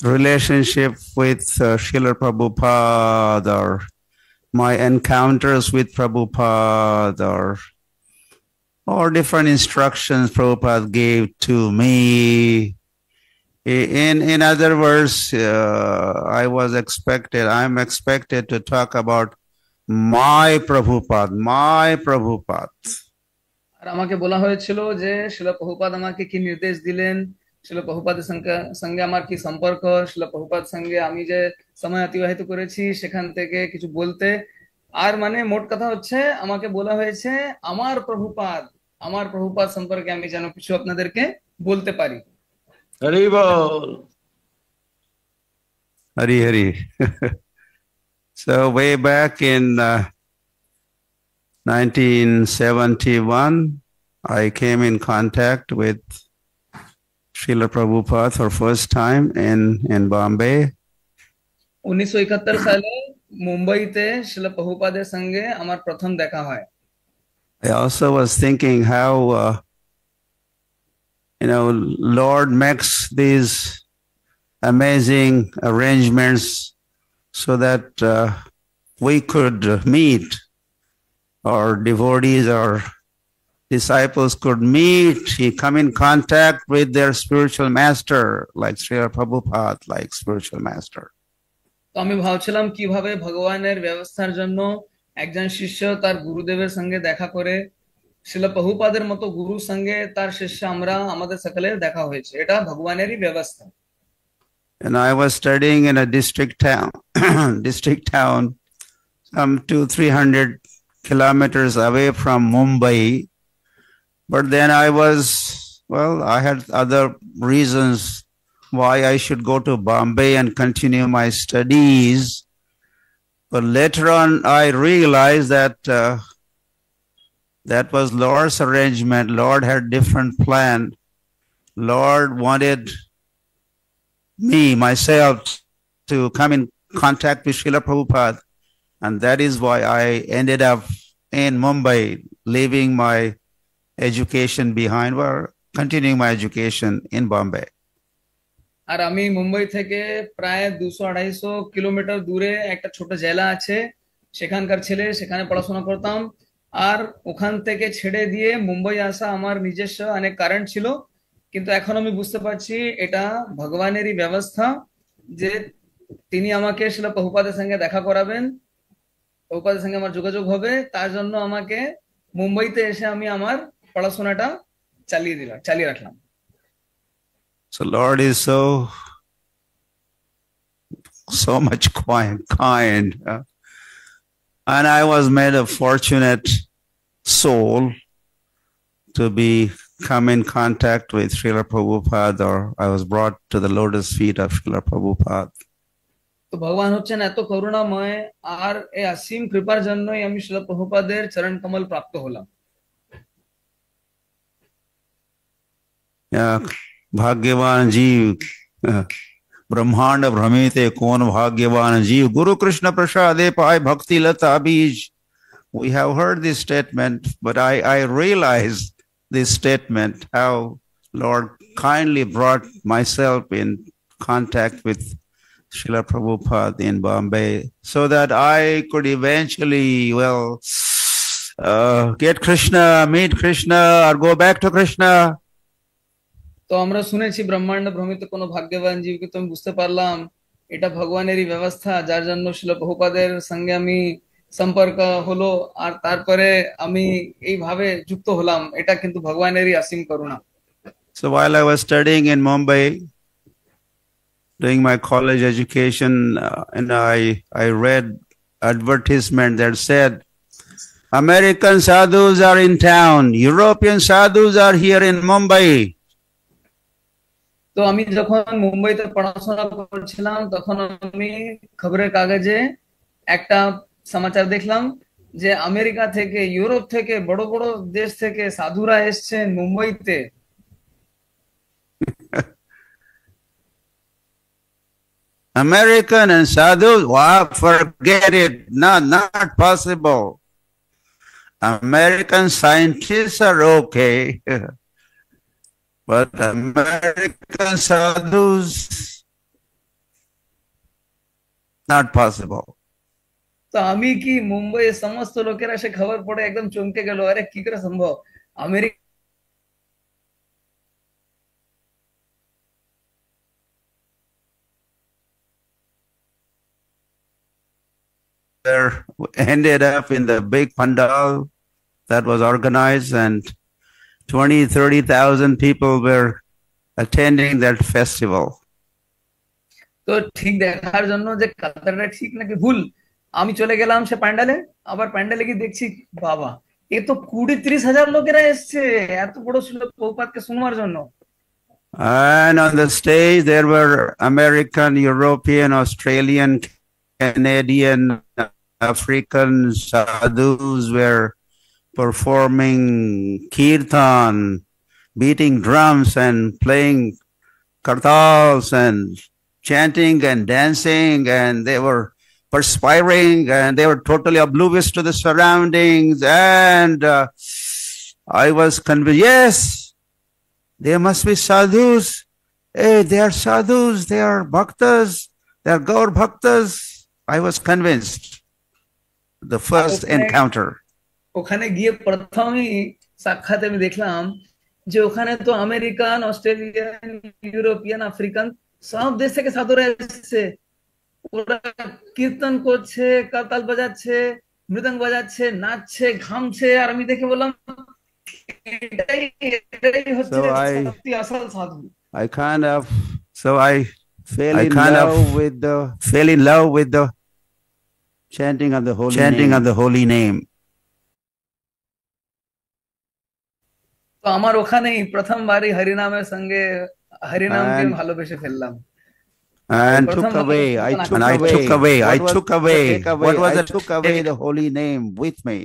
relationship with Srila Prabhupada, or my encounters with Prabhupada, or different instructions Prabhupada gave to me. In other words, I'm expected to talk about my Prabhupada. আর আমাকে বলা হয়েছিল যে শিল প্রভুপাদ আমাকে কি নির্দেশ দিলেন, শিল প্রভুপাদের সঙ্গে আমার কি সম্পর্ক, শিল প্রভুপাদ সঙ্গে আমি যে সময় অতিবাহিত করেছি সেখান থেকে কিছু বলতে। আর মানে মোট কথা হচ্ছে আমাকে বলা হয়েছে আমার প্রভুপাদ সম্পর্কে আমি যেন কিছু আপনাদেরকে বলতে পারি। হরি বল। Hari Hari. So way back in 1971, I came in contact with Srila Prabhupada for first time in Bombay. 1971 সালে মুম্বাইতে শিল প্রভুপাদের সঙ্গে আমার প্রথম দেখা হয়। I also was thinking how Lord makes these amazing arrangements so that we could meet, or devotees or disciples could meet, come in contact with their spiritual master, like Srila Prabhupada, like spiritual master. তো আমি ভাবছিলাম কিভাবে ভগবানের ব্যবস্থার জন্য একজন শিষ্য তার গুরুদেবের সঙ্গে দেখা করে, শিল প্রভুপাদের মতো গুরুর সঙ্গে তার শিষ্য আমাদের সকলের দেখা হয়েছে, এটা ভগবানেরই ব্যবস্থা। And I was studying in a district town, some 200-300 kilometers away from Mumbai. But then I had other reasons why I should go to Bombay and continue my studies. But later on, I realized that that was Lord's arrangement. Lord had different plan. Lord wanted myself to come in contact with Srila Prabhupada, and that is why I ended up in Mumbai, leaving my education behind, or continuing my education in Bombay. আর আমি মুম্বাই থেকে প্রায় 200-250 kilometre দূরে একটা ছোট জেলা আছে, সেখানকার ছেলে, সেখানে পড়াশোনা করতাম। আর ওখান থেকে ছেড়ে দিয়ে মুম্বাই আসা আমার নিজস্ব অনেক কারণ ছিল, কিন্তু এখন আমি বুঝতে পারছি এটা ভগবানেরই ব্যবস্থা যে তিনি আমাকে শিল প্রভুপাদের সঙ্গে দেখা করাবেন, প্রভুপাদের সঙ্গে আমার যোগাযোগ হবে, তার জন্য আমাকে মুম্বাইতে এসে আমি আমার পড়াশোনাটা চালিয়ে রাখলাম। So Lord is so much kind. And I was made a fortunate soul to come in contact with Srila Prabhupada, or I was brought to the lotus feet of Srila Prabhupada. তো ভগবান হচ্ছেন এত করুণাময়, আর এই অসীম কৃপার জন্যই আমি শিল প্রভুপাদের চরণ কমল প্রাপ্ত হলাম। भाग्यवान जीव ब्रह्मांड भ्रमिते कौन भाग्यवान जीव, गुरु कृष्ण प्रसादे पाए भक्ति लता बीज. We have heard this statement, but I realized this statement, how Lord kindly brought myself in contact with Srila Prabhupada in Bombay, so that I could eventually, get Krishna, meet Krishna, or go back to Krishna. তো আমরা শুনেছি ব্রহ্মাণ্ড ভ্রমিত কোনো ভাগ্যবান জীব, কিন্তু আমি বুঝতে পারলাম এটা ভগবানেরই ব্যবস্থা, যার জন্য শিল প্রভুপাদের সঙ্গে আমি সম্পর্ক হলো, আর তারপরে আমি এইভাবে যুক্ত হলাম, এটা কিন্তু ভগবানেরই অসীম করুণা। So while I was studying in Mumbai, doing my college education, and I read advertisement that said, American sadhus are in town, European sadhus are here in Mumbai. তো আমি যখন মুম্বাইতে পড়াশোনা করছিলাম তখন আমি খবরের কাগজে একটা সমাচার দেখলাম যে আমেরিকা থেকে, ইউরোপ থেকে, বড় বড় দেশ থেকে সাধুরা এসেছেন মুম্বাইতে। American and sadhus, wow, forget it, not possible. American scientists are okay. But American sadhus, not possible. তো আমি কি মুম্বাইয়ের সমস্ত লোকেরা সে খবর পড়ে একদম চমকে গেল, আরে কি করে সম্ভব America ended up in the big pandal that was organized, and 20,000-30,000 people were attending that festival. তো ঠিক দেখার জন্য যে কথাটা ঠিক নাকি ভুল আমি চলে গেলাম সে প্যান্ডেলে, আবার প্যান্ডেলে গিয়ে দেখছি বাবা এ তো 20-30 হাজার লোকেরা এসছে এত বড় শ্লোক প্রভুপাদকে শুনবার জন্য। And on the stage there were American, European, Australian, Canadian, African sadhus were performing kirtan, beating drums and playing kartals and chanting and dancing, and they were perspiring and they were totally oblivious to the surroundings. And I was convinced, yes, they must be sadhus. Hey, they are sadhus, they are bhaktas, they are Gaur bhaktas. I was convinced the first encounter. ওখানে গিয়ে প্রথমেই সাক্ষাৎ আমি দেখলাম যে ওখানে তো American, Australian, European, African সব দেশ থেকে সাধুরা এসেছে, ওরা কীর্তন করছে, করতাল বাজাচ্ছে, মৃদঙ্গ বাজাচ্ছে, নাচছে, ঘামছে, আর আমি দেখে বললাম এটাই হচ্ছে সত্যি আসল সাধু। I fell in love with the chanting of the holy name. তো আমার ওখানেই প্রথমবারই হরিনামের সঙ্গে হরিনামকে ভালোবেসে ফেললাম। And I took away the holy name with me.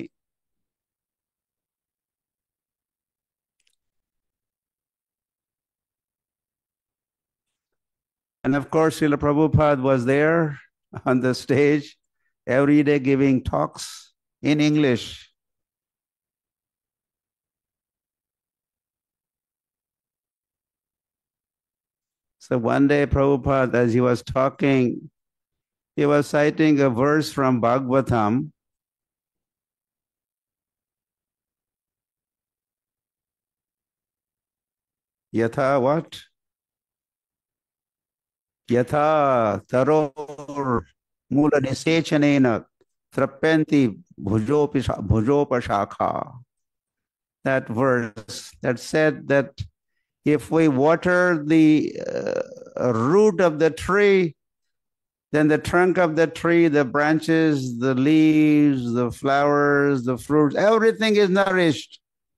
And of course, Srila Prabhupada was there on the stage every day giving talks in English. So one day Prabhupada, as he was talking, he was citing a verse from Bhagavatam. Yatha what? Yatha taror mula nisechanena trapyanti bhujopashakha. That verse that said that if we water the root of the tree, then the trunk of the tree, the branches, the leaves, the flowers, the fruits, everything is nourished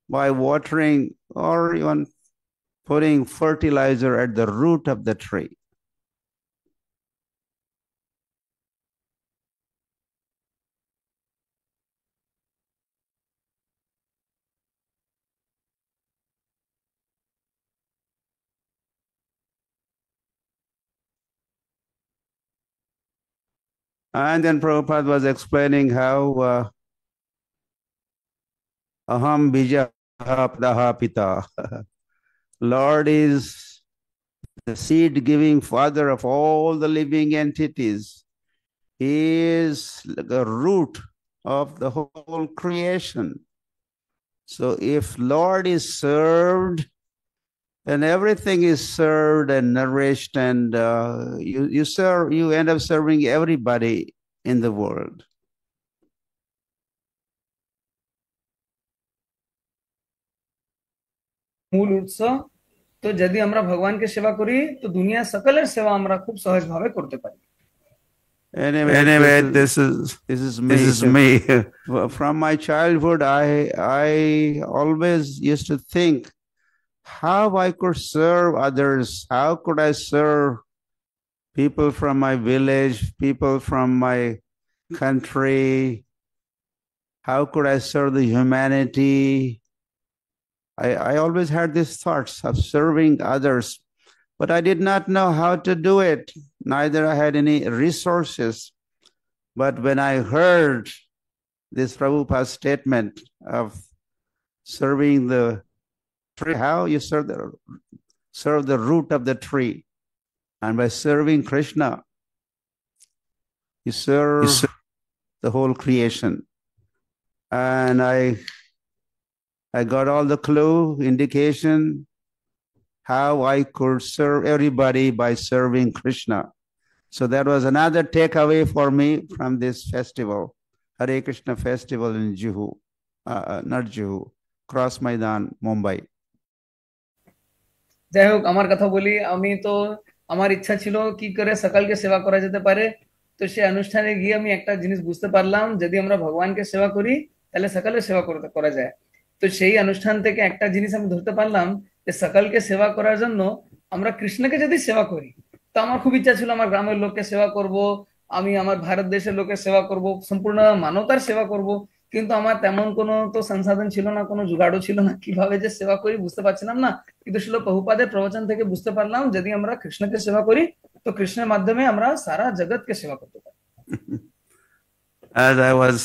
by watering or even putting fertilizer at the root of the tree. And then Prabhupada was explaining how aham bija padaha pita. Lord is the seed-giving father of all the living entities. He is the root of the whole creation. So if Lord is served, then everything is served and nourished, and you end up serving everybody in the world. মূল উৎস তো যদি আমরা ভগবানকে সেবা করি তো দুনিয়া সকলের সেবা আমরা খুব সহজভাবে করতে পারি। Anyway, this is me. From my childhood, I always used to think how I could serve others. How could I serve people from my village, people from my country? How could I serve the humanity? I always had these thoughts of serving others, but I did not know how to do it. Neither I had any resources. But when I heard this Prabhupada statement of serving the tree, how you serve the root of the tree, and by serving Krishna, He served the whole creation. And I got all the clue, indication, how I could serve everybody by serving Krishna. So that was another takeaway for me from this festival, Hare Krishna festival in Juhu, not Juhu, Cross Maidan, Mumbai. যাই হোক, আমার কথা বলি, আমি তো আমার ইচ্ছা ছিল কি করে সকালকে সেবা করা যেতে পারে। তো সেই অনুষ্ঠানে গিয়ে আমি একটা জিনিস বুঝতে পারলাম, যদি আমরা ভগবানকে সেবা করি তাহলে সকালে সেবা করা যায়। তো সেই অনুষ্ঠান থেকে একটা জিনিস আমি ধরতে পারলাম যে সকালকে সেবা করার জন্য আমরা কৃষ্ণকে যদি সেবা করি, তো আমার খুব ইচ্ছা ছিল আমার গ্রামের লোককে সেবা করব, আমি আমার ভারত দেশের লোকের সেবা করব, সম্পূর্ণ মানবতার সেবা করব। কিন্তু আমার তেমন কোনো তো সংসাধন ছিল না, কোনো জোগাড়ও ছিল না, কিভাবে যে সেবা করি বুঝতে পারছিলাম না। কিন্তু শিল প্রভুপাদের প্রবচন থেকে বুঝতে পারলাম, যদি আমরা কৃষ্ণকে সেবা করি তো কৃষ্ণের মাধ্যমে আমরা সারা জগৎকে সেবা করতে পারি। As I was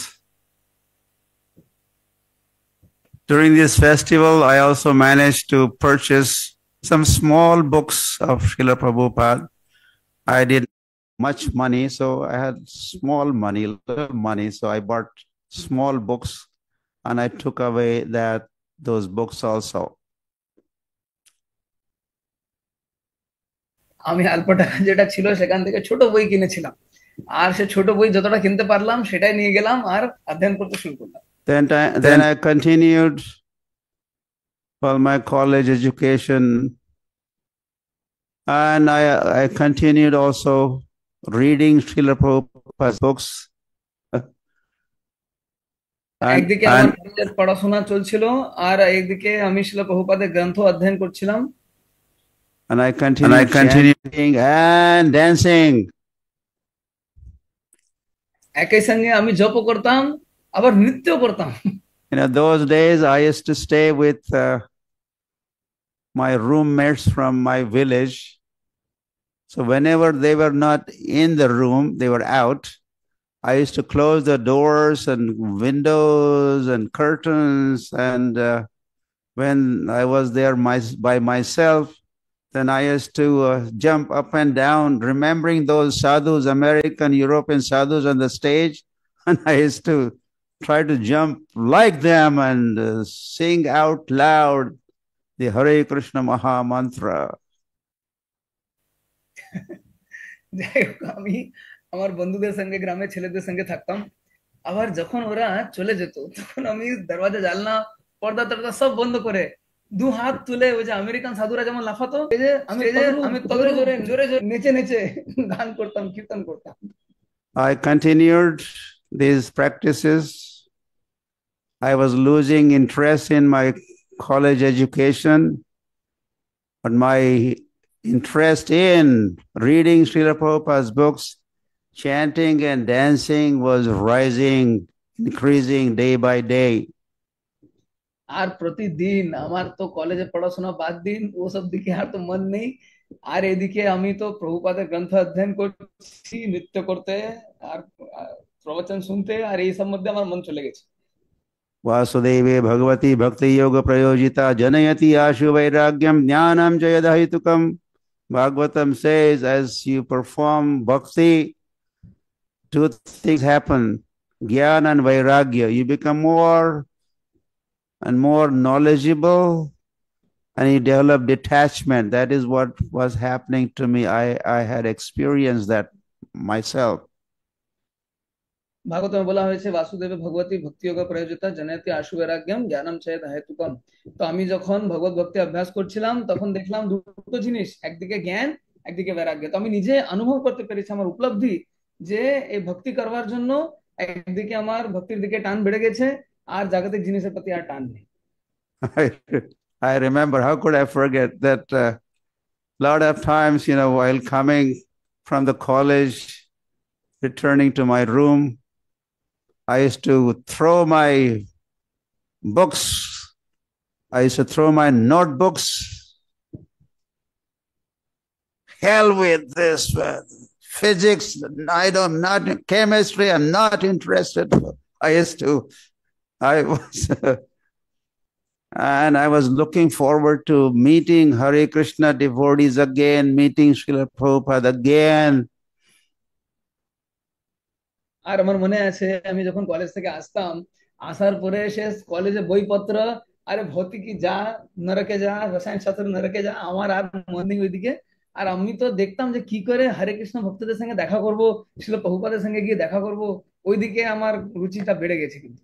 during this festival, I also managed to purchase some small books of Srila Prabhupada. I didn't much money, so I had small money, little money, so I bought small books and I took away those books also. আমি অল্প টাকা যেটা ছিল সেখান থেকে ছোট বই কিনেছিলাম, আর সে ছোট বই যতটা কিনতে পারলাম সেটাই নিয়ে গেলাম আর অধ্যয়ন করতে শুরু করলাম। Then I continued for my college education, and I continued also reading Srila Prabhupada's books. একদিকে আমার কলেজের পড়াশোনা চলছিল আর একদিকে আমি শিল প্রভুপাদের গ্রন্থ অধ্যয়ন করছিলাম। And I continued singing and dancing. একই সঙ্গে আমি জপও করতাম আবার নৃত্যও করতাম। Those days I used to stay with my roommates from my village. So whenever they were not in the room, they were out, I used to close the doors and windows and curtains. And when I was there by myself, then I used to jump up and down, remembering those sadhus, American, European sadhus on the stage. And I used to try to jump like them and sing out loud the Hare Krishna Maha Mantra. যাই হোক, আমি আমার বন্ধুদের সঙ্গে গ্রামের ছেলেদের সঙ্গে থাকতাম, আবার যখন ওরা চলে যেত তখন আমি দরওয়াজা জানলা পর্দা টর্দা সব বন্ধ করে দু হাত তুলে ওই যে আমেরিকান সাধুরা যেমন লাফাতো, আমি তগরে জোরে জোরে জোরে নেচে নেচে গান করতাম, কীর্তন করতাম। I continued these practices. I was losing interest in my college education, but my interest in reading Srila Prabhupada's books, chanting and dancing was rising, increasing day by day. আর প্রতিদিন আমার তো কলেজে পড়াশোনা বাদ দিন, ওসব দিকে আর তো মন নেই, আর এদিকে আমি তো প্রভুপাদের গ্রন্থ অধ্যয়ন করছি, নৃত্য করতে আর প্রবচন শুনতে, আর এই সব মধ্যে আমার মন চলে গেছে। Vasudeve Bhagavati Bhakti Yoga Prayojita Janayati Ashu Vairagyam Jnanam Jayadhahitukam. Bhagavatam says, as you perform bhakti, two things happen, Jnana and Vairagya. You become more and more knowledgeable, and you develop detachment. That is what was happening to me. I had experienced that myself. ভাগবতমে বলা হয়েছে বাসুদেবে ভগবতী ভক্তি যোগ প্রয়োজিতা জনয়তি আশু বৈরাগ্যম জ্ঞানম চেত হেতুকম। তো আমি যখন ভগবত ভক্তি অভ্যাস করছিলাম তখন দেখলাম দুটো জিনিস, একদিকে জ্ঞান, একদিকে বৈরাগ্য। তো আমি নিজে অনুভব করতে পেরেছি, আমার উপলব্ধি যে এই ভক্তি করবার জন্য একদিকে আমার ভক্তির দিকে টান বেড়ে গেছে আর জাগতিক জিনিসের প্রতি আর টান নেই। I remember, how could I forget that lot of times, while coming from the college, returning to my room, I used to throw my books, I used to throw my notebooks. Hell with this physics, not chemistry, I'm not interested. And I was looking forward to meeting Hare Krishna devotees again, meeting Srila Prabhupada again. আর আমার মনে আছে আমি যখন college থেকে আসতাম, আসার পরে সে কলেজে বইপত্র, আরে ভৌতিকি যা, নরকে যা, রসায়ন শাস্ত্র নরকে যা, আমার আর মন নেই ওইদিকে। আর আমি তো দেখতাম যে কি করে হরে কৃষ্ণ ভক্তদের সঙ্গে দেখা করব, শিল প্রভুপাদের সঙ্গে গিয়ে দেখা করব, ওইদিকে আমার রুচিটা বেড়ে গেছে কিন্তু।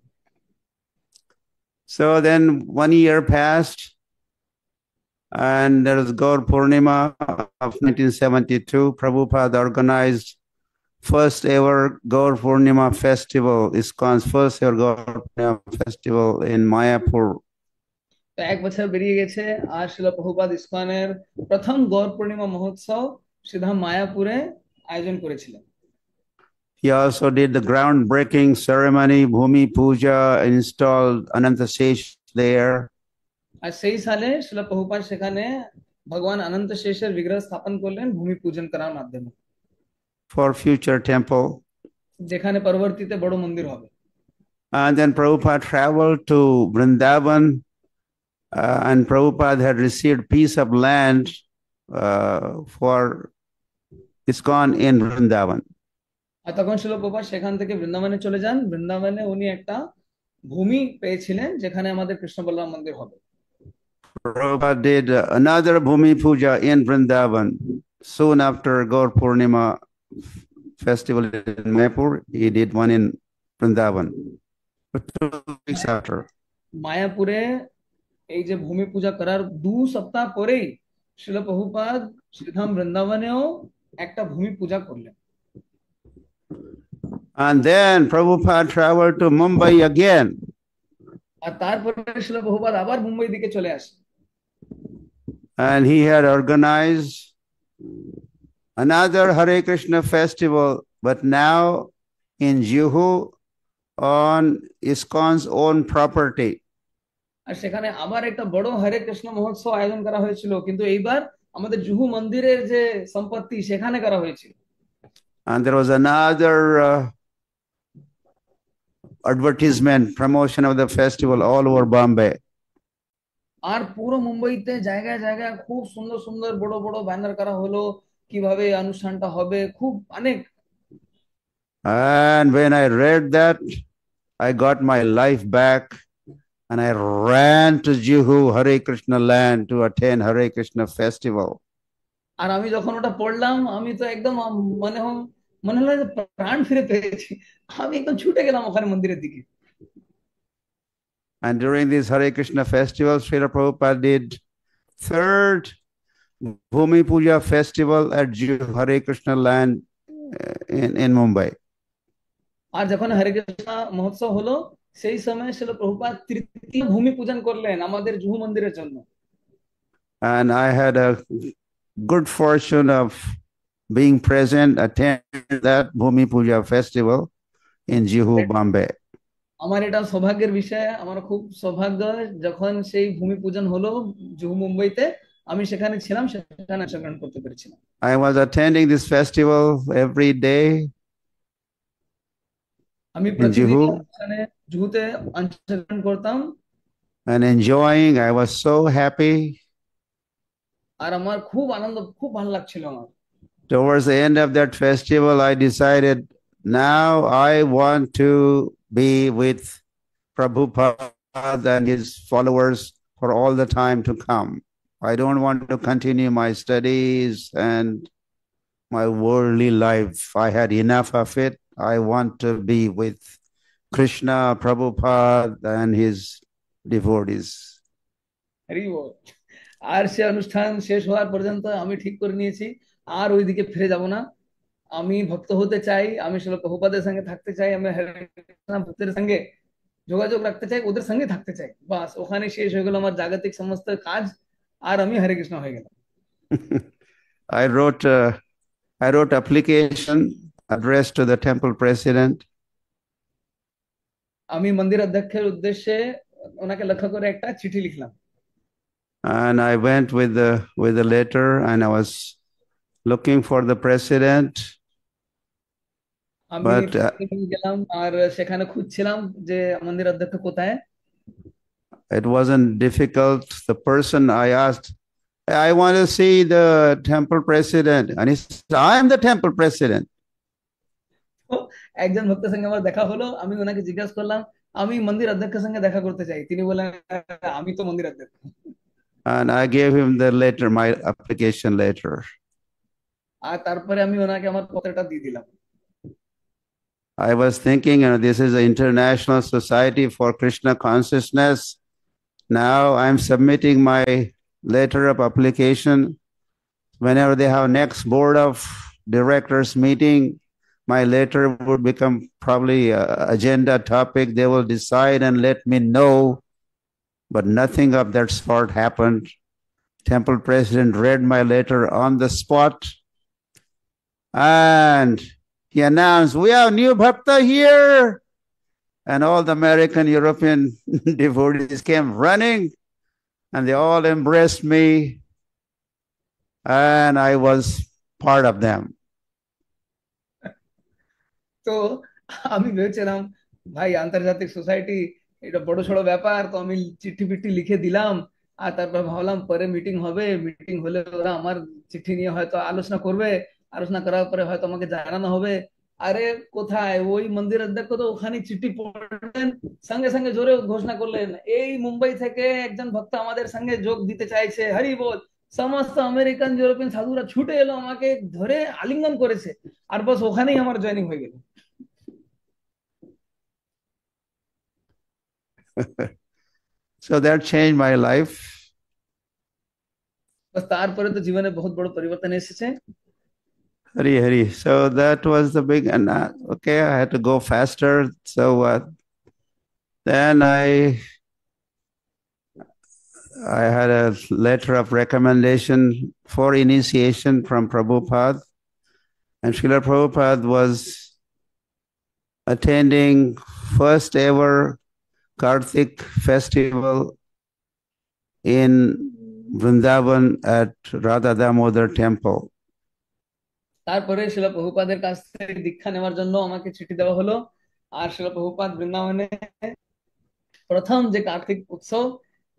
So then 1 year passed, and there was Gaur Purnima of 1972. Prabhupada organized first ever Gaur Purnima festival, ISKCON's first ever Gaur Purnima festival in Mayapur. তো 1 বছর বেরিয়ে গেছে, আর শিল প্রভুপাদ ইসকনের প্রথম গৌর পূর্ণিমা মহোৎসব সিধা মায়াপুরে আয়োজন করেছিলেন। He also did the groundbreaking ceremony, Bhumi Puja, installed Anantasesh there. আর সেই সালে শিল প্রভুপাদ সেখানে ভগবান অনন্ত শেষের বিগ্রহ স্থাপন করলেন ভূমি পূজন করার মাধ্যমে, for future temple. যেখানে পরবর্তীতে বড় মন্দির হবে। And then Prabhupada traveled to Vrindavan, and Prabhupada had received piece of land for ISKCON in Vrindavan. আর তখন শিল প্রভুপাদ সেখান থেকে বৃন্দাবনে চলে যান। বৃন্দাবনে উনি একটা ভূমি পেয়েছিলেন যেখানে আমাদের কৃষ্ণ বলরাম মন্দির হবে। Prabhupada did another Bhumi Puja in Vrindavan soon after Gaur Purnima festival in Mayapur. He did one in Vrindavan 2 weeks after. মায়াপুরে এই যে ভূমি পূজা করার 2 সপ্তাহ পরেই শিল প্রভুপাদ শ্রীধাম বৃন্দাবনেও একটা ভূমি পূজা করলেন। And then Prabhupada traveled to Mumbai again. আর তারপরে শিল প্রভুপাদ আবার মুম্বাই দিকে চলে আসে। And he had organized another Hare Krishna festival, but now in Juhu on ISKCON's own property. আর সেখানে আবার একটা বড় হরে কৃষ্ণ মহোৎসব আয়োজন করা হয়েছিল, কিন্তু এইবার আমাদের জুহু মন্দিরের যে সম্পত্তি সেখানে করা হয়েছিল। And there was another advertisement, promotion of the festival all over Bombay. আর পুরো মুম্বাইতে জায়গায় জায়গায় খুব সুন্দর সুন্দর বড় বড় ব্যানার করা হলো কিভাবে এই অনুষ্ঠানটা হবে, খুব অনেক। And when I read that, I got my life back and I ran to Juhu Hare Krishna land to attend Hare Krishna festival. আর আমি যখন ওটা পড়লাম আমি তো একদম মনে হলো যে প্রাণ ফিরে পেয়েছি, আমি একদম ছুটে গেলাম ওখানে মন্দিরের দিকে। And during this Hare Krishna festival, Srila Prabhupada did third Bhumi Puja festival at Juhu Hare Krishna land in Mumbai. আর যখন হরে কৃষ্ণ মহোৎসব হলো সেই সময় শিল প্রভুপাদ তৃতীয় ভূমি পূজন করলেন আমাদের জুহু মন্দিরের জন্য। And I had a good fortune of being present, attend that Bhumi Puja festival in Juhu, Bombay. আমার এটা সৌভাগ্যের বিষয়, আমার খুব সৌভাগ্য যখন সেই ভূমি পূজন হলো জুহু মুম্বাইতে আমি সেখানে ছিলাম, সেখানে অংশগ্রহণ করতে পেরেছিলাম। I was attending this festival every day আমি in প্রতিদিন Juhu সেখানে জুহুতে অংশগ্রহণ করতাম and enjoying. I was so happy. আর আমার খুব আনন্দ, খুব ভালো লাগছিল আমার। Towards the end of that festival, I decided now I want to be with Prabhupada and his followers for all the time to come. I don't want to continue my studies and my worldly life. I had enough of it. I want to be with Krishna, Prabhupada, and his devotees. Hari বল। আর সে অনুষ্ঠান শেষ হওয়ার পর্যন্ত আমি ঠিক করে নিয়েছি আর ওইদিকে ফিরে যাব না। আমি ভক্ত হতে চাই, আমি শিল প্রভুপাদের সঙ্গে থাকতে চাই, আমি হরে কৃষ্ণ ভক্তের সঙ্গে যোগাযোগ রাখতে চাই, ওদের সঙ্গে থাকতে চাই। বাস ওখানে শেষ হয়ে গেল আমার জাগতিক সমস্ত কাজ, আর আমি হরে কৃষ্ণ হয়ে গেলাম। I wrote application addressed to the temple president. আমি মন্দির অধ্যক্ষের উদ্দেশ্যে ওনাকে লক্ষ্য করে একটা চিঠি লিখলাম। And I went with the letter and I was looking for the president. আমি But গেলাম আর সেখানে খুঁজছিলাম যে মন্দির অধ্যক্ষ কোথায়। it wasn't difficult. The person I asked, I want to see the temple president. And he said, I am the temple president. একজন ভক্তের সঙ্গে আমার দেখা হলো, আমি ওনাকে জিজ্ঞাসা করলাম আমি মন্দির অধ্যক্ষের সঙ্গে দেখা করতে চাই, তিনি বললেন আমি তো মন্দির অধ্যক্ষ। And I gave him the letter, my application letter. আর তারপরে আমি ওনাকে আমার পত্রটা দিয়ে দিলাম। I was thinking, this is an international society for Krishna consciousness. Now I'm submitting my letter of application. Whenever they have next board of directors meeting, my letter would become probably a agenda topic. They will decide and let me know. But nothing of that sort happened. Temple president read my letter on the spot, and he announced, "We have new bhakta here." And all the American, European devotees came running, and they all embraced me, and I was part of them. তো আমি ভেবেছিলাম ভাই আন্তর্জাতিক society, এটা বড় সড়ো ব্যাপার, তো আমি চিঠি পিঠি লিখে দিলাম। আর তারপর ভাবলাম পরে মিটিং হবে, মিটিং হলে ওরা আমার চিঠি নিয়ে হয়তো আলোচনা করবে, আলোচনা করার পরে হয়তো আমাকে জানানো হবে। আরে কোথায়, ওই মন্দির অধ্যক্ষ তো ওখানে চিঠি পড়লেন, সঙ্গে সঙ্গে জোরে ঘোষণা করলেন এই মুম্বাই থেকে একজন ভক্ত আমাদের সঙ্গে যোগ দিতে চাইছে, হরি বল। সমস্ত আমেরিকান ইউরোপিয়ান সাধুরা ছুটে এলো, আমাকে ধরে আলিঙ্গন করেছে, আর বস ওখানেই আমার জয়েনিং হয়ে গেল। So that changed my life. बस তারপরে তো জীবনে বহুত বড় পরিবর্তন এসেছে। Hari Hari. So that was the big, and okay, I had to go faster. So then I had a letter of recommendation for initiation from Prabhupada, and Srila Prabhupada was attending first ever Kartik festival in Vrindavan at Radha Damodar temple. তারপরে শিলা প্রভুপাদের কাছ থেকে দীক্ষা নেওয়ার জন্য আমাকে চিঠি দেওয়া হলো, আর শিলা প্রভুপাদ বৃন্দাবনে প্রথম যে কার্তিক উৎসব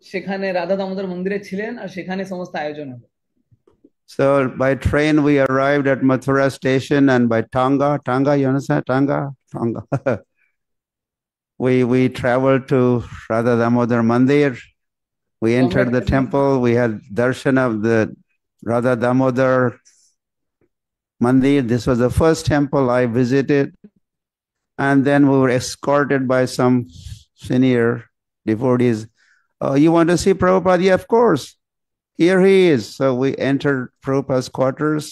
সেখানে রাধা দামোদর মন্দিরে ছিলেন, আর সেখানে সমস্ত আয়োজন হলো। So by train we arrived at Mathura station, and by Tanga, you understand Tanga? we traveled to Radha Damodar Mandir. We entered the temple. We had darshan of the Radha Damodar Mandir. This was the first temple I visited. And then we were escorted by some senior devotees. "Oh, you want to see Prabhupada?" "Yeah, of course. Here he is." So we entered Prabhupada's quarters,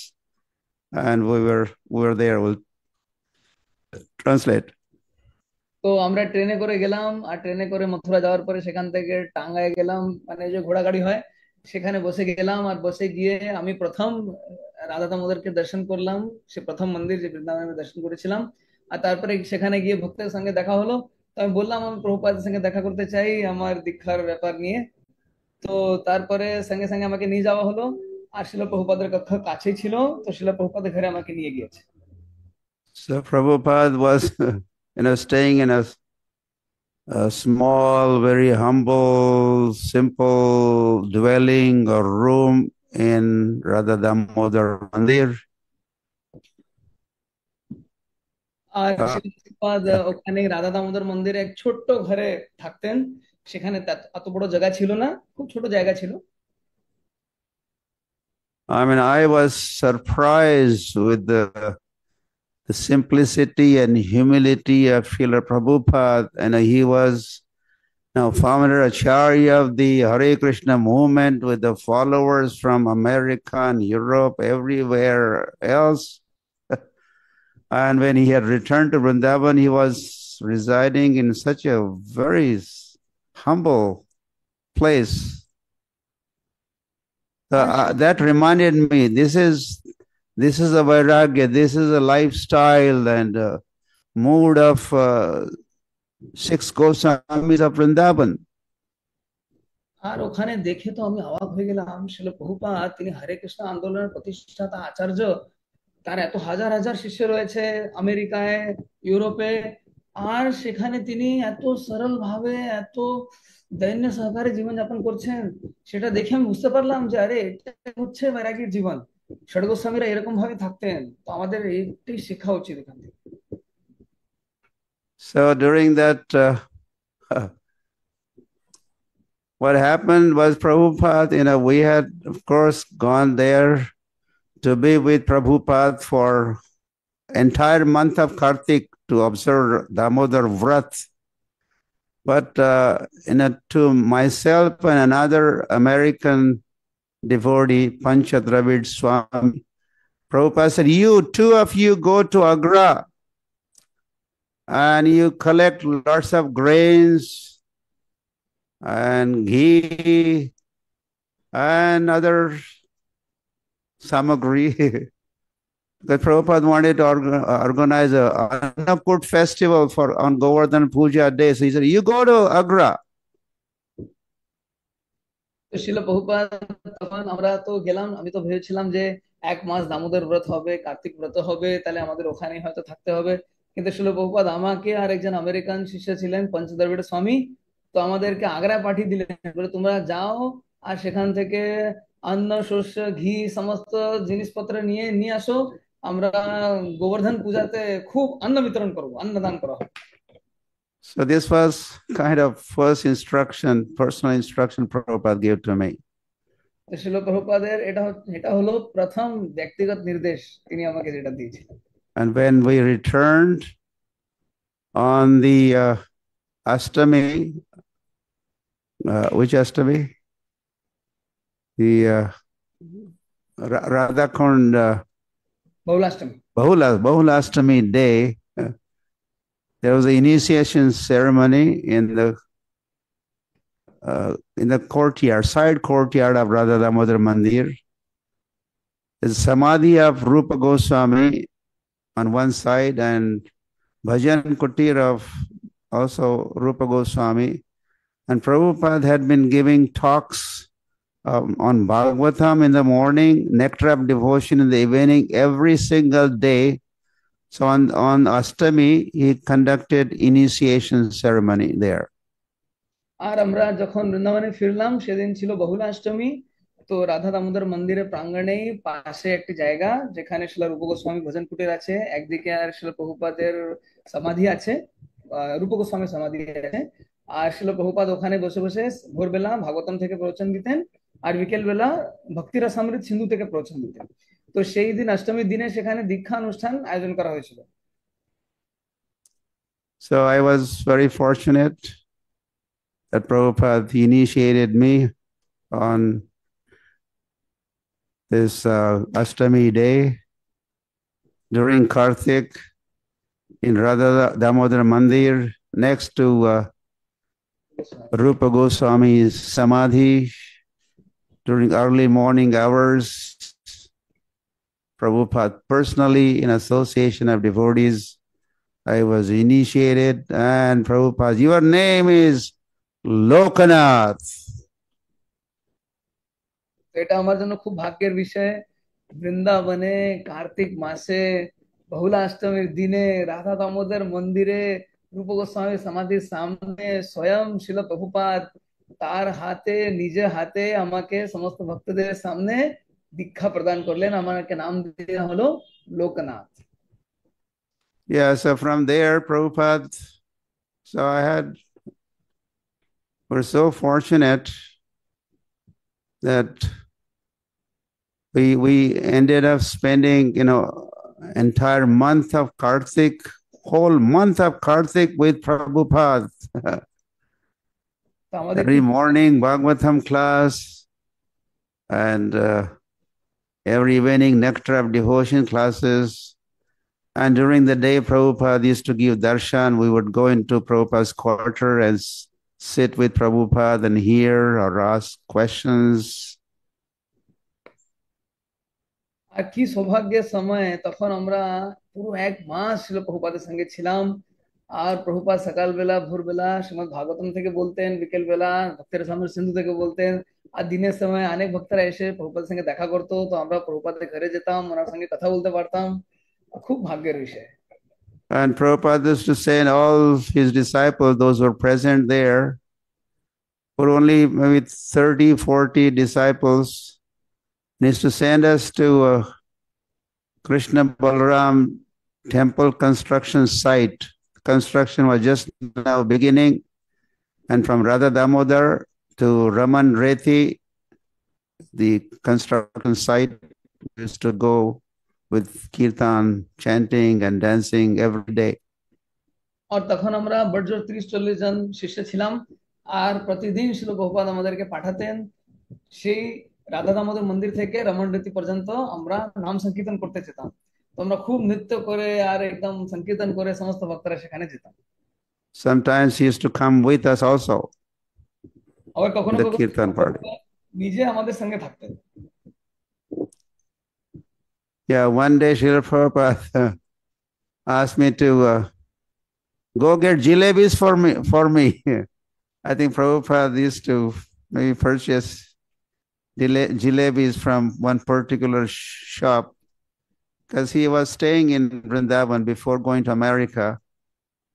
and we were there. We'll translate. তো আমরা ট্রেনে করে গেলাম, আর ট্রেনে করে মথুরা যাওয়ার পরে সেখান থেকে টাঙ্গায় গেলাম, মানে যে ঘোড়া গাড়ি হয় সেখানে বসে গেলাম। আর বসে গিয়ে আমি প্রথম রাধা দামোদরকে দর্শন করলাম, সে প্রথম মন্দির যে বৃন্দাবনে আমি দর্শন করেছিলাম। আর তারপরে সেখানে গিয়ে ভক্তের সঙ্গে দেখা হলো, তো আমি বললাম আমি প্রভুপাদের সঙ্গে দেখা করতে চাই আমার দীক্ষার ব্যাপার নিয়ে। তো তারপরে সঙ্গে সঙ্গে আমাকে নিয়ে যাওয়া হলো, আর শিলা প্রভুপাদের কক্ষ কাছেই ছিল, তো শিলা প্রভুপাদের ঘরে আমাকে নিয়ে গিয়েছে। So Prabhupada was, staying in a small, very humble, simple dwelling or room in Radha Damodar Mandir. আর শিলাপ্রভুপাদ ওখানে রাধা দামোদর মন্দিরে এক ছোট্ট ঘরে থাকতেন, সেখানে এত বড় জায়গা ছিল না, খুব ছোট জায়গা ছিল। I mean, I was surprised with the simplicity and humility of Srila Prabhupada, and he was now founder Acharya of the Hare Krishna movement with the followers from America and Europe, everywhere else. And when he had returned to Vrindavan, he was residing in such a very humble place. That reminded me, this is a vairagya, this is a lifestyle and a mood of 6 Goswamis of Vrindavan. আর ওখানে দেখে তো আমি অবাক হয়ে গেলাম, শিলা প্রভুপাদ তিনি হরে কৃষ্ণ আন্দোলনের প্রতিষ্ঠাতা আচার্য, তার এত হাজার হাজার শিষ্য রয়েছে আমেরিকায়, ইউরোপে, আর সেখানে তিনি এত সরল ভাবে এত দৈন্য সহকারে জীবনযাপন করছেন। সেটা দেখে আমি বুঝতে পারলাম যে আরে এটা হচ্ছে বৈরাগীর জীবন, ষড়গোস্বামীরা এরকম ভাবে থাকতেন, তো আমাদের এইটাই শেখা উচিত এখান থেকে। So during that, what happened was Prabhupada, we had, of course, gone there to be with Prabhupada for entire month of Kartik to observe Damodar Vrat. But to myself and another American devotee, Pancha Dravid Swami, Prabhupada said, two of you go to Agra and you collect lots of grains and ghee and other samagri. Because Prabhupada wanted to organize a Annakut festival on Govardhan Puja Day. So he said, you go to Agra. তো শিল প্রভুপাদ তখন আমরা তো গেলাম, আমি তো ভেবেছিলাম যে 1 মাস দামোদর ব্রত হবে, কার্তিক ব্রত হবে, তাহলে আমাদের ওখানেই হয়তো থাকতে হবে। কিন্তু শিল প্রভুপাদ আমাকে আর একজন আমেরিকান শিষ্য ছিলেন পঞ্চদ্রবিড় স্বামী, তো আমাদেরকে আগ্রায় পাঠিয়ে দিলেন, বলে তোমরা যাও আর সেখান থেকে অন্ন শস্য ঘি সমস্ত জিনিসপত্র নিয়ে নিয়ে আসো, আমরা গোবর্ধন পূজাতে খুব অন্ন বিতরণ করবো, অন্নদান করা হবে। So this was kind of first instruction, personal instruction Prabhupada gave to me. শিল প্রভুপাদের এটা হলো প্রথম ব্যক্তিগত নির্দেশ তিনি আমাকে যেটা দিয়েছিলেন। And when we returned on the Ashtami, which Ashtami? The Radhakund Bahulashtami day, there was an initiation ceremony in the courtyard, side courtyard of Radha Damodar Mandir. There's Samadhi of Rupa Goswami on one side and Bhajan Kutir of also Rupa Goswami. And Prabhupada had been giving talks on Bhagavatam in the morning, Nectar of Devotion in the evening, every single day. So on Ashtami, he conducted initiation ceremony there. আর আমরা যখন বৃন্দাবনে ফিরলাম সেদিন ছিল বহুলাষ্টমী, তো রাধা দামোদর মন্দিরের প্রাঙ্গণেই পাশে একটি জায়গা যেখানে শিল রূপ গোস্বামী ভজন কুটির আছে, একদিকে আর শিল প্রভুপাদের সমাধি আছে, রূপ গোস্বামী সমাধি আছে, আর শিল প্রভুপাদ ওখানে বসে বসে ভোরবেলা ভাগবতম থেকে প্রবচন দিতেন আর বিকেল বেলা ভক্তি রসামৃত সিন্ধু থেকে প্রবচন দিতেন। তো সেই দিন অষ্টমীর দিনে সেখানে দীক্ষা অনুষ্ঠান আয়োজন করা হয়েছিল। So I was very fortunate that Prabhupada initiated me on this Ashtami day during Kartik in Radha Damodar Mandir next to Rupa Goswami's Samadhi. During early morning hours, Prabhupada personally, in association of devotees, I was initiated, and Prabhupada, your name is Lokanath. এটা আমার জন্য খুব ভাগ্যের বিষয়, বৃন্দাবনে কার্তিক মাসে বহুলাষ্টমীর দিনে রাধা দামোদর মন্দিরে রূপ গোস্বামী সমাধির সামনে স্বয়ং শিল প্রভুপাদ তার হাতে নিজে হাতে আমাকে সমস্ত ভক্তদের সামনে দীক্ষা প্রদান করলেন, আমাকে নাম দেওয়া হলো Loknath. Yeah, so from there, Prabhupada, we're so fortunate that we ended up spending, entire month of Kartik, whole month of Kartik with Prabhupada. Every morning Bhagavatam class and every evening Nectar of Devotion classes. And during the day, Prabhupada used to give darshan. We would go into Prabhupada's quarter and sit with Prabhupada and hear or ask questions. আর কি সৌভাগ্যের সময়, তখন আমরা পুরো 1 মাস শিল প্রভুপাদের সঙ্গে ছিলাম। আর প্রভুপাদ সকালবেলা ভোরবেলা শ্রীমদ ভাগবতম থেকে বলতেন, বিকেল বেলা ভক্তের সামনে সিন্ধু থেকে বলতেন, আর দিনের সময় অনেক ভক্তরা এসে প্রভুপাদের সঙ্গে দেখা করতো, তো আমরা প্রভুপাদের ঘরে যেতাম, ওনার সঙ্গে কথা বলতে পারতাম, খুব ভাগ্যের বিষয়। And Prabhupada used to say, and all his disciples, those who were present there, were only maybe 30, 40 disciples, and he used to send us to Krishna Balaram temple construction site, construction was just now beginning. And from Radha Damodar to Raman Reti, the construction site used to go with kirtan, chanting and dancing every day. और তখন আমরা বড়জোর 30-40 জন শিষ্য ছিলাম আর প্রতিদিন শিল প্রভুপাদ আমাদেরকে পাঠাতেন সেই রাধা দামোদর মন্দির থেকে রমণরীতি পর্যন্ত আমরা নাম সংকীর্তন করতে যেতাম তো আমরা খুব নৃত্য করে আর একদম সংকীর্তন করে সমস্ত ভক্তরা সেখানে যেতাম Sometimes he used to come with us also, আবার কখনো the কখনো kirtan party. নিজে আমাদের সঙ্গে থাকতেন Yeah, one day Srila Prabhupada asked me to go get jalebis for me. I think Prabhupada used to maybe purchase jalebis from one particular shop because he was staying in Vrindavan before going to America.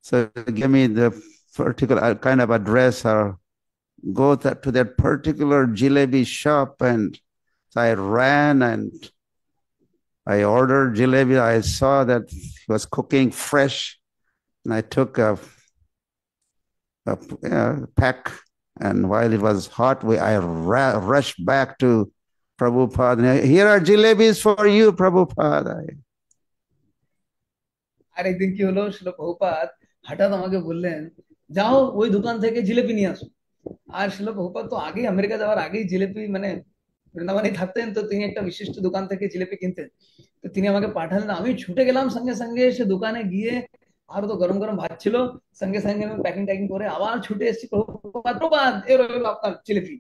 So he gave me the particular kind of address or go to that particular jalebi shop. And so I ran and I ordered jalebi. I saw that he was cooking fresh. And I took a pack, and while it was hot, I rushed back to Prabhupada. Here are jalebis for you, Prabhupada. আর একদিন কি হলো শিল প্রভুপাদ হঠাৎ আমাকে বললেন যাও ওই দোকান থেকে জিলেপি নিয়ে আসো আর শিল প্রভুপাদ তো আগে আমেরিকা যাওয়ার আগেই জিলেপি মানে বৃন্দাবনে থাকতেন তো তিনি একটা বিশিষ্ট দোকান থেকে জিলেপি কিনতেন তো তিনি আমাকে পাঠালেন আমি ছুটে গেলাম সঙ্গে সঙ্গে সে দোকানে গিয়ে আর তো গরম গরম ভাত ছিল সঙ্গে সঙ্গে আমি প্যাকিং ট্যাকিং করে আবার ছুটে এসেছি প্রভুপাদ প্রভুপাদ এর হলো আপনার jalebi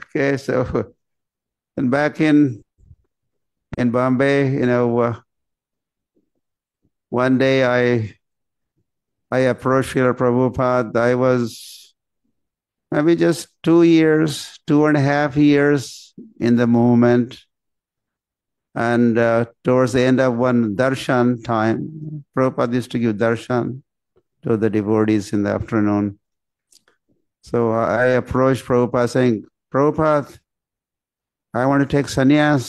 Okay, so and back in Bombay, one day I approached Srila Prabhupada. I was maybe just 2.5 years in the movement. And towards the end of one darshan time, Prabhupada used to give darshan to the devotees in the afternoon. So I approached Prabhupada saying, Prabhupada, I want to take sannyas.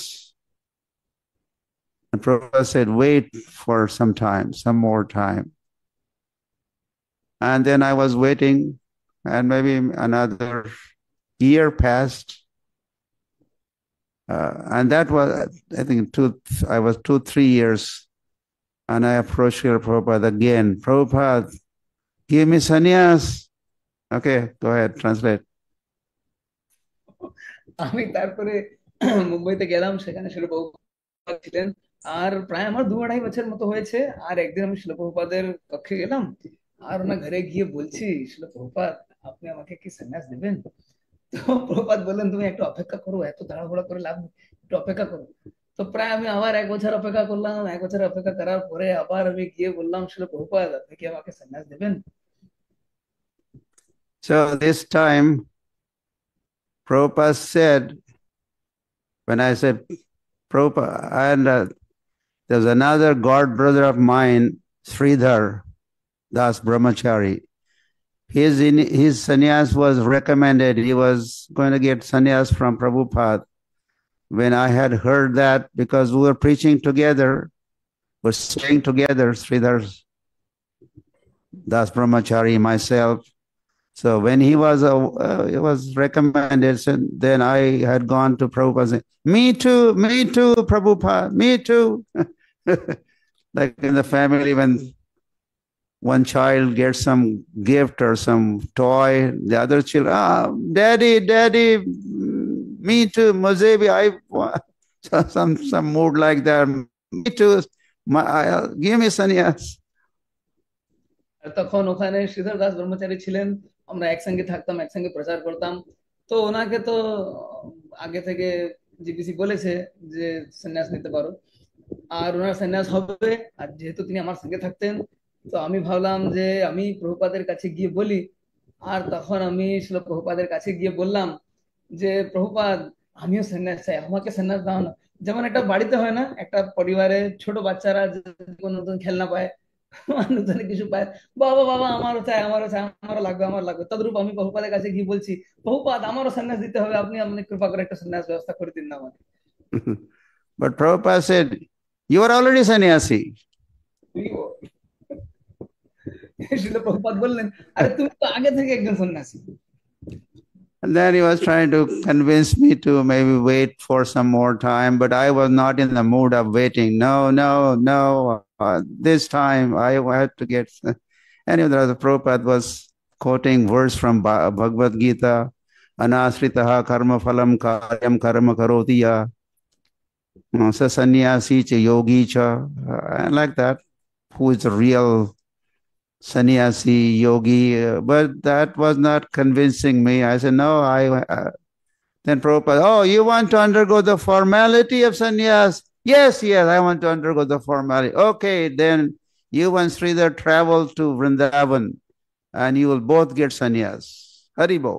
And Prabhupada said, wait for some time, some more time. And then I was waiting, and maybe another year passed. And that was, I think, I was 2-3 years. And I approached Srila Prabhupada again. Prabhupada, give me sannyas. Okay, go ahead, translate. আমি তারপরে মুম্বাইতে গেলাম সেখানে শিল প্রভুপাদ ছিলেন আর প্রায় আমার 2-2.5 বছর মতো হয়েছে আর একদিন আমি শিল প্রভুপাদের কক্ষে গেলাম আর ওনার ঘরে গিয়ে বলছি শিল প্রভুপাদ আপনি আমাকে কি সন্ন্যাস দেবেন তো প্রভুপাদ বললেন তুমি একটু অপেক্ষা করো এত তাড়াহুড়া করে লাভ নেই একটু অপেক্ষা করো তো প্রায় আমি আবার 1 বছর অপেক্ষা করলাম 1 বছর অপেক্ষা করার পরে আবার আমি গিয়ে বললাম শিল প্রভুপাদ আপনি কি আমাকে সন্ন্যাস দেবেন So this time, Prabhupada said, when I said, Prabhupada, and there's another god brother of mine, Sridhar Das Brahmachari. His sannyas was recommended. He was going to get sannyas from Prabhupada. When I had heard that, because we were preaching together, we're staying together, Sridhar Das Brahmachari, myself. So when he was recommended, so then I had gone to Prabhupada saying, me too, Prabhupada, me too. Like in the family, when one child gets some gift or some toy, the other children, daddy, me too, Mozebi, I want some mood like that. Me too, give me sannyas. তখন ওখানে শ্রীধর দাস ব্রহ্মচারী ছিলেন আমরা একসঙ্গে থাকতাম একসঙ্গে প্রচার করতাম তো ওনাকে তো আগে থেকে জিপিসি বলেছে যে সন্ন্যাস নিতে পারো আর ওনার সন্ন্যাস হবে আর যেহেতু তিনি আমার সঙ্গে থাকতেন তো আমি ভাবলাম যে আমি প্রভুপাদের কাছে গিয়ে বলি আর তখন আমি শিল প্রভুপাদের কাছে গিয়ে বললাম যে প্রভুপাদ আমিও সন্ন্যাস চাই আমাকে সন্ন্যাস দাও না যেমন একটা বাড়িতে হয় না একটা পরিবারে ছোট বাচ্চারা কোনো নতুন খেলনা পায় নতুন কিছু পায় বাবা বাবা আমারও চাই আমারও লাগবে তদ্রূপ আমি প্রভুপাদের কাছে গিয়ে বলছি প্রভুপাদ আমারও সন্ন্যাস দিতে হবে আপনি কৃপা করে একটা সন্ন্যাস ব্যবস্থা করে দিন না আমাকে But Prabhupada said, you are already sannyasi. শিল প্রভুপাদ বললেন, আরে তুমি তো আগে থেকে একজন সন্ন্যাসী। And then he was trying to convince me to maybe wait for some more time, but I was not in the mood of waiting. No. This time I had to get. Anyway, the Prabhupada was quoting verse from Bhagavad Gita, Anasritaha karma phalam karyam karma karotiya, sa sannyasi cha yogi cha, and like that. Who is a real sannyasi, yogi? But that was not convincing me. I said, no, then Prabhupada, oh, you want to undergo the formality of sannyas? Yes, I want to undergo the formality. Okay, then you and Sridhar travel to Vrindavan and you will both get sannyas. Haribo.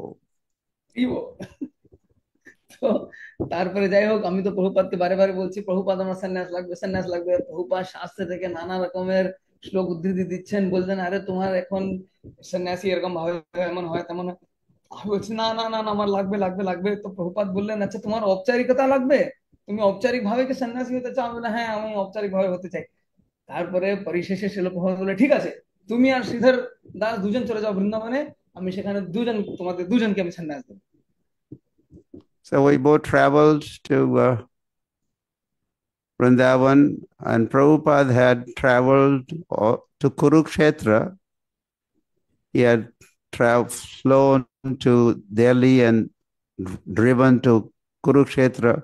তো তারপরে যাই হোক, আমি তো প্রভুপাদকে বারে বারে বলছি, প্রভুপাদ আমার সন্ন্যাস লাগবে, সন্ন্যাস লাগবে। প্রভুপাদ শাস্ত্র থেকে নানা রকমের শ্লোক উদ্ধৃতি দিচ্ছেন, বলছেন আরে তোমার এখন সন্ন্যাসী এরকম ভাবে এমন হয় তেমন হয়। আমি বলছি না না না না, আমার লাগবে লাগবে লাগবে। তো প্রভুপাদ বললেন, আচ্ছা তোমার ঔপচারিকতা লাগবে, তুমি ঔপচারিক ভাবে কি সন্ন্যাসী হতে চাও? আমি বললাম, হ্যাঁ আমি ঔপচারিক ভাবে হতে চাই। তারপরে পরিশেষে শিল প্রভুপাদ বলে, ঠিক আছে তুমি আর শ্রীধর দাস দুজন চলে যাও বৃন্দাবনে, আমি সেখানে তোমাদের দুজনকে আমি সন্ন্যাস দেবো। So we both traveled to Vrindavan, and Prabhupada had traveled to Kurukshetra. He had flown to Delhi and driven to Kurukshetra.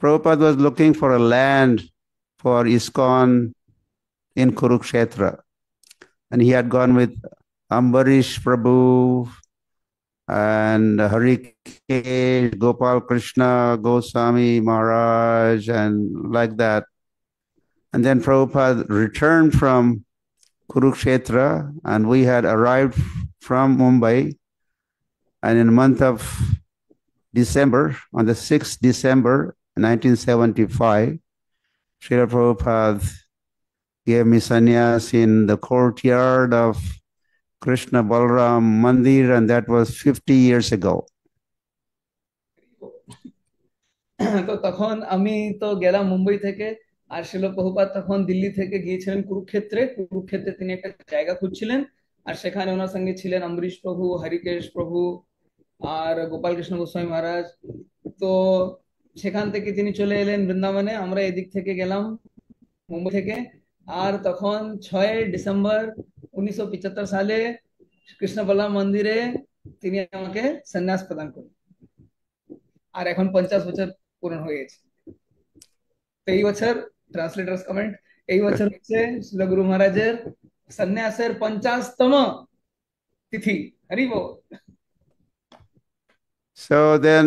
Prabhupada was looking for a land for ISKCON in Kurukshetra. And he had gone with Ambarish Prabhu and Harikesh, Gopal Krishna, Goswami Maharaj, and like that. And then Prabhupada returned from Kurukshetra, and we had arrived from Mumbai. And in the month of December, on the 6th December 1975, Srila Prabhupada gave me sannyas in the courtyard of Krishna Balram Mandir, and that was 50 years ago. তো তখন আমি তো গেলাম মুম্বাই থেকে, আর শিল প্রভুপাদ তখন দিল্লি থেকে গিয়েছিলেন কুরুক্ষেত্রে তিনি একটা জায়গা খুঁজছিলেন, আর সেখানে ওনার সঙ্গে ছিলেন অম্বরীশ প্রভু, হরিকেশ প্রভু আর গোপাল কৃষ্ণ গোস্বামী মহারাজ। তো সেখান থেকে তিনি চলে এলেন বৃন্দাবনে, আমরা এদিক থেকে গেলাম মুম্বাই থেকে। আর তখন 6 ডিসেম্বর 1975 সালে কৃষ্ণ বল্লভ মন্দিরে তিনি আমাকে সন্ন্যাস প্রদান করেন, আর এখন 50 বছর পূরণ হয়ে গেছে। তো এই বছর ট্রান্সলেটার্স কমেন্ট, এই বছর হচ্ছে শ্রীল গুরু মহারাজের সন্ন্যাসের 50তম তিথি। হরি বল। So then,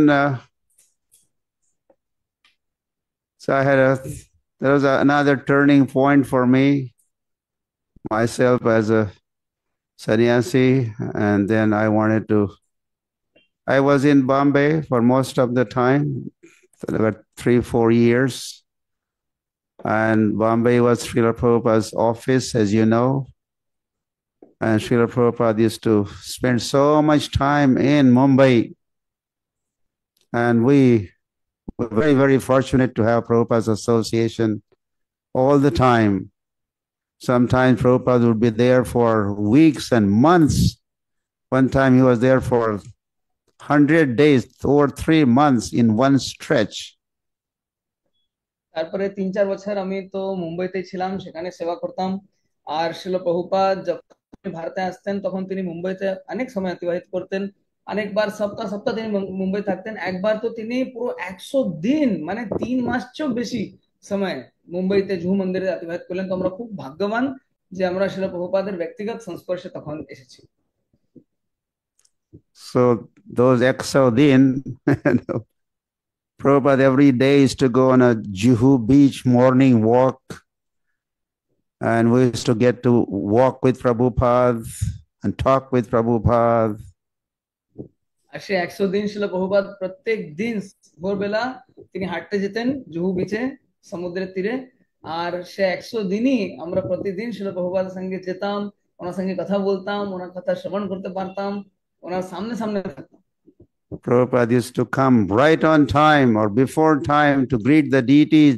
there was another turning point for me, myself as a sannyasi, and then I was in Bombay for most of the time, about 3-4 years, and Bombay was Srila Prabhupada's office, as you know, and Srila Prabhupada used to spend so much time in Mumbai, and we were very, very fortunate to have Prabhupada's association all the time. Sometimes Prabhupada would be there for weeks and months. One time he was there for 100 days or 3 months in one stretch. তারপরে 3-4 বছর আমি তো মুম্বাইতে ছিলাম, সেখানে সেবা করতাম। আর শিল প্রভুপাদ যখন ভারতে আসতেন তখন তিনি মুম্বাইতে অনেক সময় অতিবাহিত করতেন। অনেকবার সপ্তাহ তিনি মুম্বাই থাকতেন। একবার তো তিনি পুরো 100 দিন, মানে 3 মাস চেয়েও বেশি সময় মুম্বাইতে জুহু মন্দিরে অতিবাহিত করলেন। তো আমরা খুব ভাগ্যবান যে আমরা শিল প্রভুপাদের ব্যক্তিগত সংস্পর্শে তখন এসেছি। So those 100 din, Prabhupada every day is to go on a Juhu beach morning walk, and we used to get to walk with Prabhupada and talk with Prabhupada. আর সে 100 দিন শিল প্রভুপাদ প্রত্যেক দিন ভোরবেলা তিনি হাঁটতে যেতেন জুহু বিচে, সমুদ্রের তীরে। আর সে 100 দিনই আমরা প্রতিদিন শিল প্রভুপাদের সঙ্গে যেতাম, ওনার সঙ্গে কথা বলতাম, ওনার কথা শ্রবণ করতে পারতাম, ওনার সামনে থাকতাম। Prabhupada used to come right on time or before time to greet the deities,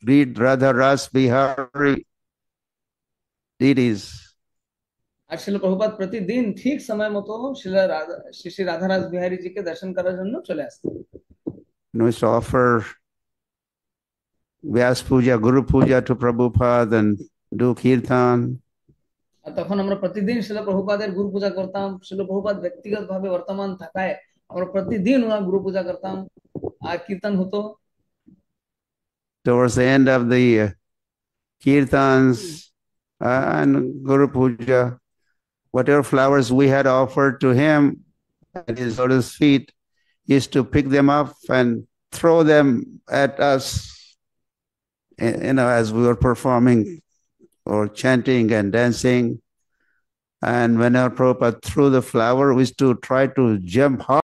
greet Radha Ras Bihari. deities. আর শিল প্রভুপাদ প্রতিদিন ঠিক সময় মতো শ্রী শ্রী রাধারাজ বিহারী জিকে দর্শন করার জন্য চলে আসতেন। And we used to offer Vyas Puja, Guru Puja to Prabhupada and do kirtan. আর তখন আমরা প্রতিদিন শিল প্রভুপাদের গুরু পূজা করতাম। শিল প্রভুপাদ ব্যক্তিগত ভাবে বর্তমান থাকায় আমরা প্রতিদিন ওনার গুরু পূজা করতাম আর কীর্তন হতো। Towards the end of the kirtans and Guru Puja, whatever flowers we had offered to him at his lotus feet, he used to pick them up and throw them at us, as we were performing or chanting and dancing. And whenever Prabhupada threw the flower, we used to try to jump high